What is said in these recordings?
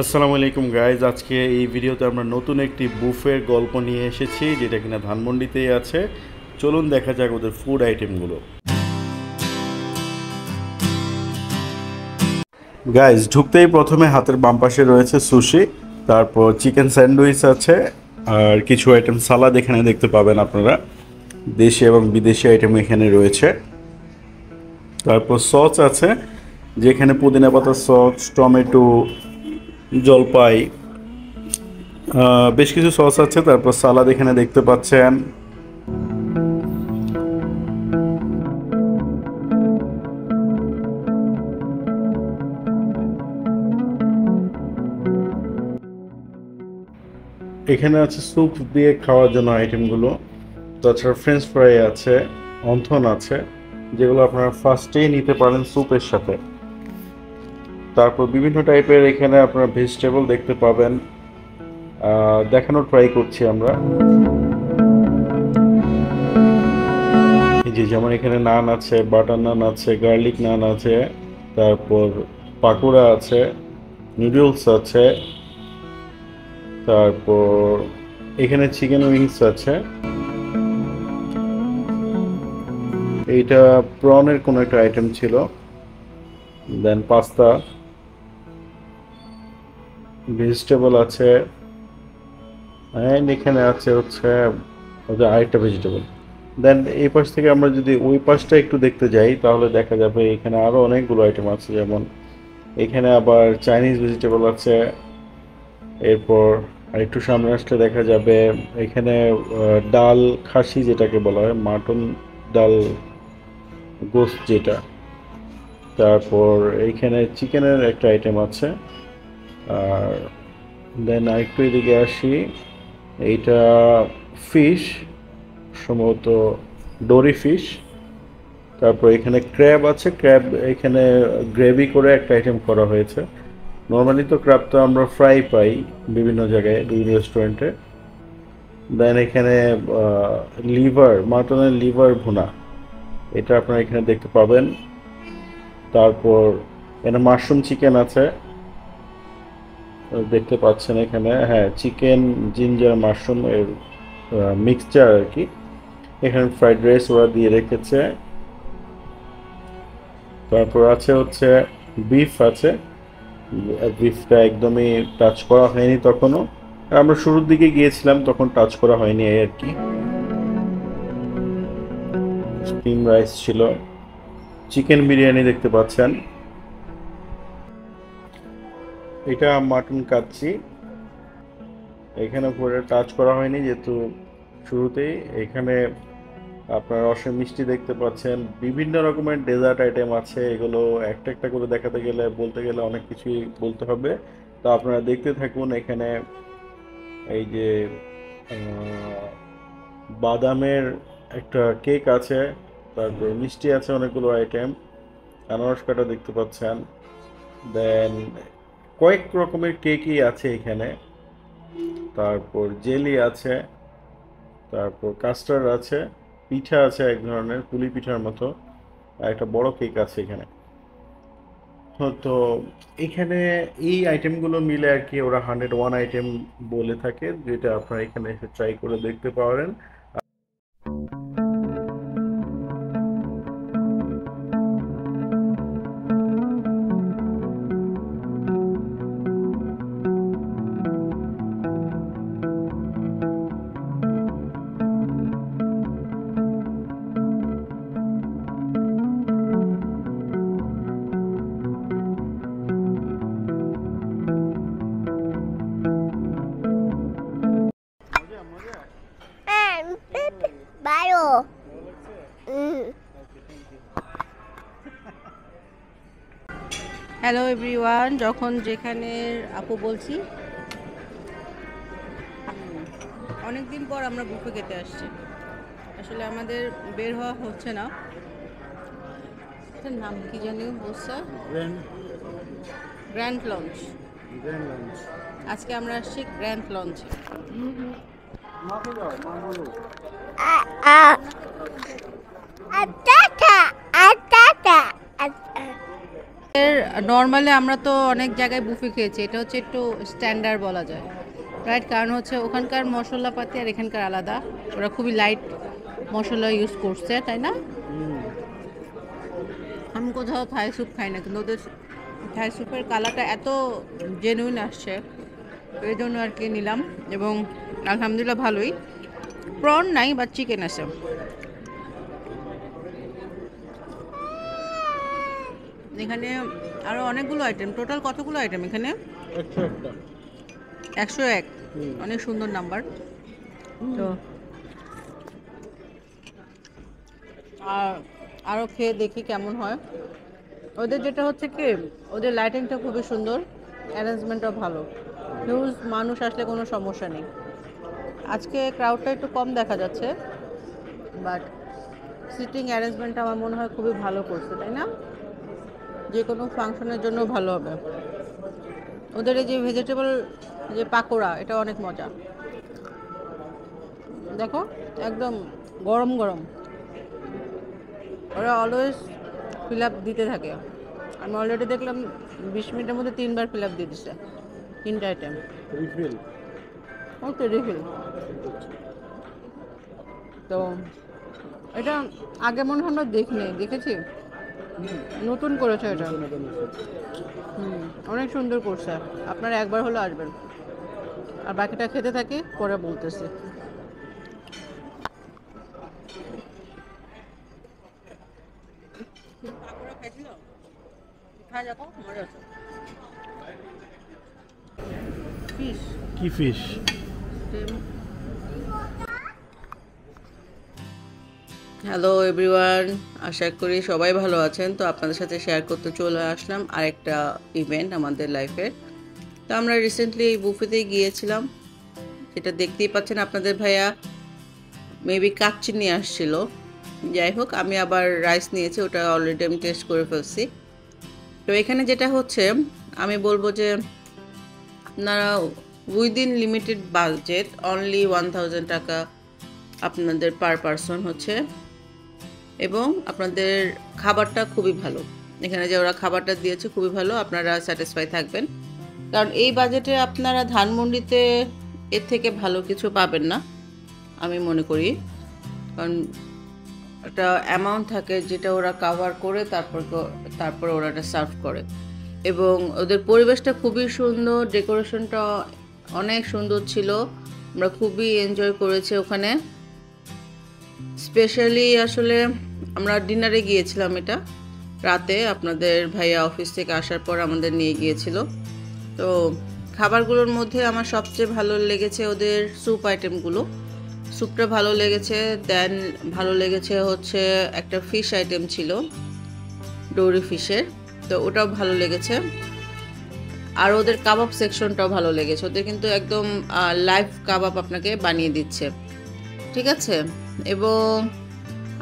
আসসালামু আলাইকুম গাইজ, আজকে এই ভিডিওতে আমরা নতুন একটি বুফের গল্প নিয়ে এসেছি যেটা কিনা ধানমন্ডিতেই আছে। চলুন দেখা যাক ওদের ফুড আইটেমগুলো। গাইজ, ঢুকতেই প্রথমে হাতের বাম পাশে রয়েছে সুশি, তারপর চিকেন স্যান্ডউইচ আছে, আর কিছু আইটেম সালাদ এখানে দেখতে পাবেন আপনারা। দেশি এবং বিদেশি আইটেম এখানে রয়েছে। তারপর সস আছে, যেখানে পুদিনা পাতার সস, টমেটো, জলপাই, বেশ কিছু সস আছে। তারপর সালাদ এখানে দেখতে পাচ্ছেন। এখানে আছে স্যুপ দিয়ে খাওয়ার জন্য আইটেমগুলো। তাছাড়া ফ্রেঞ্চ ফ্রাই আছে, অন্থন আছে, যেগুলো আপনারা ফার্স্টেই নিতে পারেন স্যুপের সাথে। তারপর বিভিন্ন টাইপের এখানে আপনারা ভেজিটেবল দেখতে পাবেন। দেখানোর ট্রাই করছি আমরা। এই যে যেমন এখানে নান আছে, বাটার নান আছে, গার্লিক নান আছে, তারপর পাকোড়া আছে, নুডলস আছে, তারপর এখানে চিকেন উইংস আছে। এইটা প্রনের কোনো একটা আইটেম ছিল। দেন পাস্তা, ভেজিটেবল আছে, অ্যান্ড এখানে আছে হচ্ছে ওদের আরেকটা ভেজিটেবল। দেন এই পাশ থেকে আমরা যদি ওই পাশটা একটু দেখতে যাই তাহলে দেখা যাবে এখানে আরও অনেকগুলো আইটেম আছে। যেমন এখানে আবার চাইনিজ ভেজিটেবল আছে। এরপর আরেকটু সামনে আসলে দেখা যাবে এখানে ডাল খাসি, যেটাকে বলা হয় মাটন ডাল গোস্ত যেটা। তারপর এইখানে চিকেনের একটা আইটেম আছে। আর দেন আরেকটু এদিকে আসি, এইটা ফিশ, সম্ভবত ডোরি ফিশ। তারপর এখানে ক্র্যাব আছে, ক্র্যাব এখানে গ্রেভি করে একটা আইটেম করা হয়েছে। নর্মালি তো ক্র্যাব তো আমরা ফ্রাই পাই বিভিন্ন জায়গায়, বিভিন্ন রেস্টুরেন্টে। দেন এখানে লিভার, মাটনের লিভার ভুনা, এটা আপনারা এখানে দেখতে পাবেন। তারপর এখানে মাশরুম চিকেন আছে, দেখতে পাচ্ছেন এখানে। হ্যাঁ, চিকেন জিঞ্জার মাশরুম এর মিক্সচার আর কি। এখানে ফ্রাইড রাইস ওরা দিয়ে রেখেছে। তারপর আছে হচ্ছে বিফ আছে। বিফটা একদমই টাচ করা হয়নি তখনও। আমরা শুরুর দিকে গিয়েছিলাম, তখন টাচ করা হয়নি এই আর কি। স্টিম রাইস ছিল, চিকেন বিরিয়ানি দেখতে পাচ্ছেন। এটা মাটন কাচ্চি, এখানে পুরো টাচ করা হয়নি যেহেতু শুরুতেই। এখানে আপনার রসের মিষ্টি দেখতে পাচ্ছেন, বিভিন্ন রকমের ডেজার্ট আইটেম আছে। এগুলো একটা একটা করে দেখাতে গেলে, বলতে গেলে অনেক কিছুই বলতে হবে। তো আপনারা দেখতে থাকুন। এখানে এই যে বাদামের একটা কেক আছে, তারপর মিষ্টি আছে, অনেকগুলো আইটেম। আনারস কাটা দেখতে পাচ্ছেন। দেন কয়েক রকমের কেকই আছে এখানে। তারপর জেলি আছে, তারপর কাস্টার্ড আছে, পিঠা আছে এক ধরনের পুলি পিঠার মতো, আর একটা বড় কেক আছে এখানে। তো এখানে এই আইটেমগুলো মিলে আর কি ওরা 101 আইটেম বলে থাকে, যেটা আপনারা এখানে এসে ট্রাই করে দেখতে পারেন। বারো। হ্যালো এভরিওয়ান, যখন যেখানে আপু বলছি। অনেক দিন পর আমরা বুফে খেতে আসছি। আসলে আমাদের বের হওয়া হচ্ছে না। এটার নাম কি জানি বলছে, গ্র্যান্ড লঞ্চ। আজকে আমরা আসছি গ্র্যান্ড লঞ্চে। আটাটা আটাটা নর্মালি আমরা তো অনেক জায়গায় বুফে খেয়েছি, এটা হচ্ছে একটু স্ট্যান্ডার্ড বলা যায়, রাইট? কারণ হচ্ছে ওখানকার মশলাপাতি আর এখানকার আলাদা, ওরা খুবই লাইট মশলা ইউজ করছে, তাই না? আমি কোথাও থাই স্যুপ খাই না, কিন্তু ওদের থাই স্যুপের কালারটা এত জেনুইন আসছে, এই জন্য আর কি নিলাম। এবং আলহামদুলিল্লাহ ভালোই, প্রন নাই বা চিকেন আছে। এখানে আরো অনেকগুলো আইটেম, টোটাল কতগুলো আইটেম এখানে? 101। অনেক সুন্দর নাম্বার। তো আর আরও খেয়ে দেখি কেমন হয়। ওদের যেটা হচ্ছে কি, ওদের লাইটিংটা খুবই সুন্দর, অ্যারেঞ্জমেন্টও ভালো, হিউজ মানুষ আসলে কোনো সমস্যা নেই। আজকে ক্রাউডটা একটু কম দেখা যাচ্ছে, বাট সিটিং অ্যারেঞ্জমেন্টটা আমার মনে হয় খুবই ভালো করছে, তাই না? যে কোনো ফাংশনের জন্য ভালো হবে। ওদের এই যে ভেজিটেবল যে পাকোড়া, এটা অনেক মজা, দেখো একদম গরম গরম। ওরা অলওয়েজ ফিল আপ দিতে থাকে। আমি অলরেডি দেখলাম 20 মিনিটের মধ্যে 3বার ফিল আপ দিয়ে দিচ্ছে, 3টা আইটেম রিফিল। ওকে রিফিল। তো এটা আগে মনে হয় আমরা দেখিনি, দেখেছি, নতুন করেছে এটা। অনেক সুন্দর করছে। আপনারা একবার হলো আসবেন। আর বাকিটা খেতে থাকি, পরে বলতেছি। ফিশ কি ফিশ? হ্যালো এভরিওয়ান, আশা করি সবাই ভালো আছেন। তো আপনাদের সাথে শেয়ার করতে চলে আসলাম আরেকটা ইভেন্ট আমাদের লাইফের। তো আমরা রিসেন্টলি এই বুফেতে গিয়েছিলাম, যেটা দেখতেই পাচ্ছেন আপনাদের ভাইয়া মেবি কাচ্চি নিয়ে আসছিল। যাই হোক, আমি আবার রাইস নিয়েছি, ওটা অলরেডি আমি টেস্ট করে ফেলছি। তো এখানে যেটা হচ্ছে, আমি বলবো যে আপনারা উইদিন লিমিটেড বাজেট, অনলি 1000 টাকা আপনাদের পার পারসন হচ্ছে, এবং আপনাদের খাবারটা খুবই ভালো। এখানে যে ওরা খাবারটা দিয়েছে খুবই ভালো, আপনারা স্যাটিসফাই থাকবেন। কারণ এই বাজেটে আপনারা ধানমন্ডিতে এর থেকে ভালো কিছু পাবেন না আমি মনে করি। কারণ একটা অ্যামাউন্ট থাকে যেটা ওরা কাভার করে তারপর ওরা এটা সার্ভ করে। এবং ওদের পরিবেশটা খুবই সুন্দর, ডেকোরেশনটা অনেক সুন্দর ছিল, আমরা খুবই এনজয় করেছি ওখানে। স্পেশালি আসলে আমরা ডিনারে গিয়েছিলাম, এটা রাতে আপনাদের ভাইয়া অফিস থেকে আসার পর আমাদের নিয়ে গিয়েছিল। তো খাবারগুলোর মধ্যে আমার সবচেয়ে ভালো লেগেছে ওদের স্যুপ আইটেমগুলো, স্যুপটা ভালো লেগেছে। দেন ভালো লেগেছে হচ্ছে একটা ফিশ আইটেম ছিল, ডোরি ফিশের, তো ওটাও ভালো লেগেছে। আর ওদের কাবাব সেকশনটাও ভালো লেগেছে, ওদের কিন্তু একদম লাইভ কাবাব আপনাকে বানিয়ে দিচ্ছে, ঠিক আছে। এবং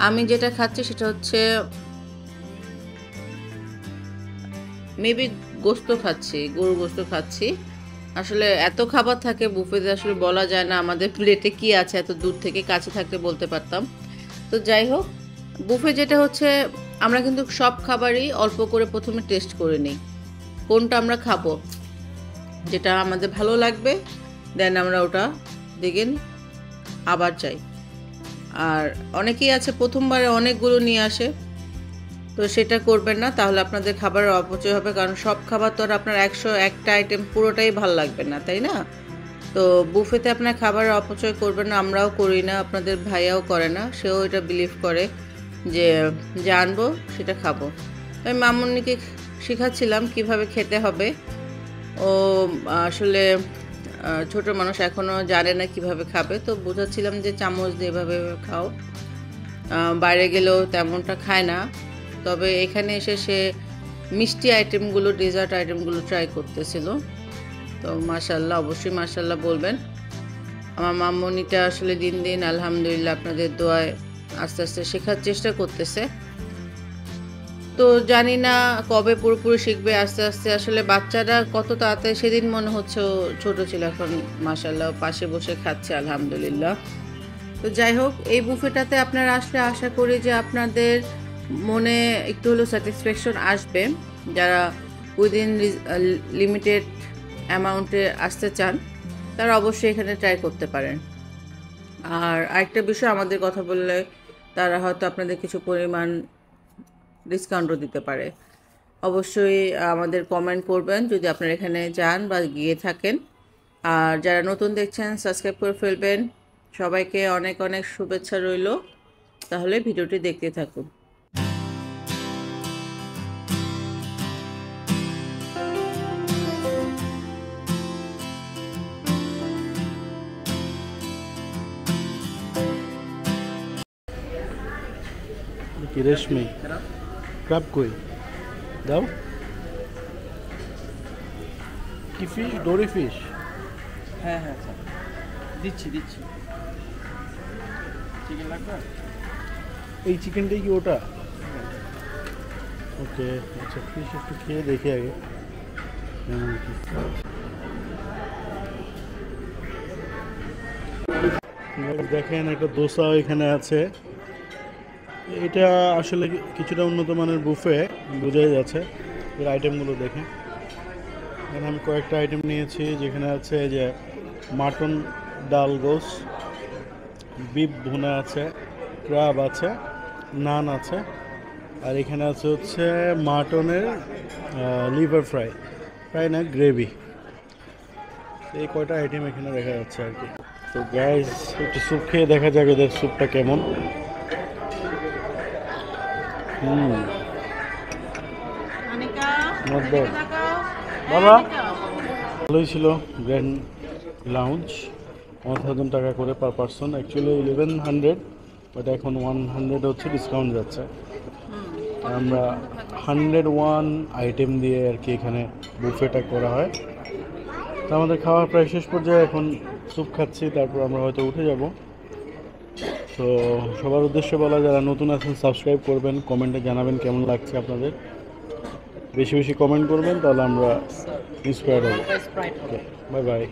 আমি যেটা খাচ্ছি সেটা হচ্ছে মেবি গোস্ত খাচ্ছি, গরু গোস্ত খাচ্ছি। আসলে এত খাবার থাকে বুফেতে, আসলে বলা যায় না আমাদের প্লেটে কি আছে, এত দূর থেকে, কাছে থাকতে বলতে পারতাম। তো যাই হোক, বুফে যেটা হচ্ছে, আমরা কিন্তু সব খাবারই অল্প করে প্রথমে টেস্ট করে নিই, কোনটা আমরা খাবো, যেটা আমাদের ভালো লাগবে, দেন আমরা ওটা দেখেন আবার চাই। আর অনেকেই আছে প্রথমবারে অনেকগুলো নিয়ে আসে, তো সেটা করবেন না, তাহলে আপনাদের খাবারের অপচয় হবে। কারণ সব খাবার তো আর আপনার 101টা আইটেম পুরোটাই ভালো লাগবে না, তাই না? তো বুফেতে আপনার খাবারের অপচয় করবেন না, আমরাও করি না, আপনাদের ভাইয়াও করে না, সেও এটা বিলিভ করে যে জানবো সেটা খাবো। আমি মামুনিকে শেখাচ্ছিলাম কিভাবে খেতে হবে। ও আসলে ছোট মানুষ, এখনও জানে না কিভাবে খাবে, তো বোঝাচ্ছিলাম যে চামচ দিয়ে এভাবে খাও। বাইরে গেলেও তেমনটা খায় না, তবে এখানে এসে সে মিষ্টি আইটেমগুলো, ডেজার্ট আইটেমগুলো ট্রাই করতেছিল। তো মাশাল্লাহ, অবশ্যই মাশাল্লাহ বলবেন। আমার মামুনিটা আসলে দিন দিন আলহামদুলিল্লাহ আপনাদের দোয়ায় আস্তে আস্তে শেখার চেষ্টা করতেছে। তো জানি না কবে পুরোপুরি শিখবে, আস্তে আস্তে। আসলে বাচ্চারা কত তাড়াতাড়ি, সেদিন মনে হচ্ছে ও ছোটো ছিল, এখন মাশাল্লাহ পাশে বসে খাচ্ছে আলহামদুলিল্লাহ। তো যাই হোক, এই বুফেটাতে আপনারা আসলে আশা করি যে আপনাদের মনে একটু হলেও স্যাটিসফ্যাকশন আসবে। যারা উইদিন লিমিটেড অ্যামাউন্টে আসতে চান তারা অবশ্যই এখানে ট্রাই করতে পারেন। আর আরেকটা বিষয়, আমাদের কথা বললে তারা হয়তো আপনাদের কিছু পরিমাণ ডিসকাউন্টও দিতে পারে। অবশ্যই আমাদের কমেন্ট করবেন যদি আপনারা এখানে যান বা গিয়ে থাকেন। আর যারা নতুন দেখছেন সাবস্ক্রাইব করে ফেলবেন। সবাইকে অনেক অনেক শুভেচ্ছা রইল। তাহলে ভিডিওটি দেখতে থাকুন। কি রেশমি ক্রাব কই দাও, কি ফিশ? ডোরি ফিশ? হ্যাঁ হ্যাঁ স্যার, দিচ্ছি চিকেন লাগবে? এই চিকেনটাই কি ওটা? ওকে, আচ্ছা ফিশ একটু খেয়ে দেখি আগে কেমন কি। দেখেন একটা দোসা এখানে আছে। এটা আসলে কিছুটা উন্নত মানের বুফে বোঝাই যাচ্ছে। এর আইটেমগুলো দেখে এখানে আমি কয়েকটা আইটেম নিয়েছি, যেখানে আছে যে মাটন ডাল রোস্ট, বিফ ভুনা আছে, ক্রাব আছে, নান আছে, আর এখানে আছে হচ্ছে মাটনের লিভার ফ্রাই না গ্রেভি। এই কয়টা আইটেম এখানে দেখা যাচ্ছে আর কি। তো গ্যাস একটু স্যুপ খেয়ে দেখা যাক এদের স্যুপটা কেমন। Not bad. বাবা ভালোই ছিল। গ্র্যান্ড লাউঞ্জ 1000 টাকা করে পার পারসন, অ্যাকচুয়ালি 1100, বাট এখন 100 হচ্ছে ডিসকাউন্ট যাচ্ছে। আমরা 101 আইটেম দিয়ে আর কি এখানে বুফেটা করা হয়। তো আমাদের খাওয়া প্রায় শেষ পর্যায়ে, এখন স্যুপ খাচ্ছি, তারপর আমরা হয়তো উঠে যাব। তো সবার উদ্দেশ্যে বলা, যারা নতুন আছেন সাবস্ক্রাইব করবেন, কমেন্টে জানাবেন কেমন লাগছে আপনাদের। বেশি বেশি কমেন্ট করবেন, তাহলে আমরা ইন্সপায়ার হব। Bye bye.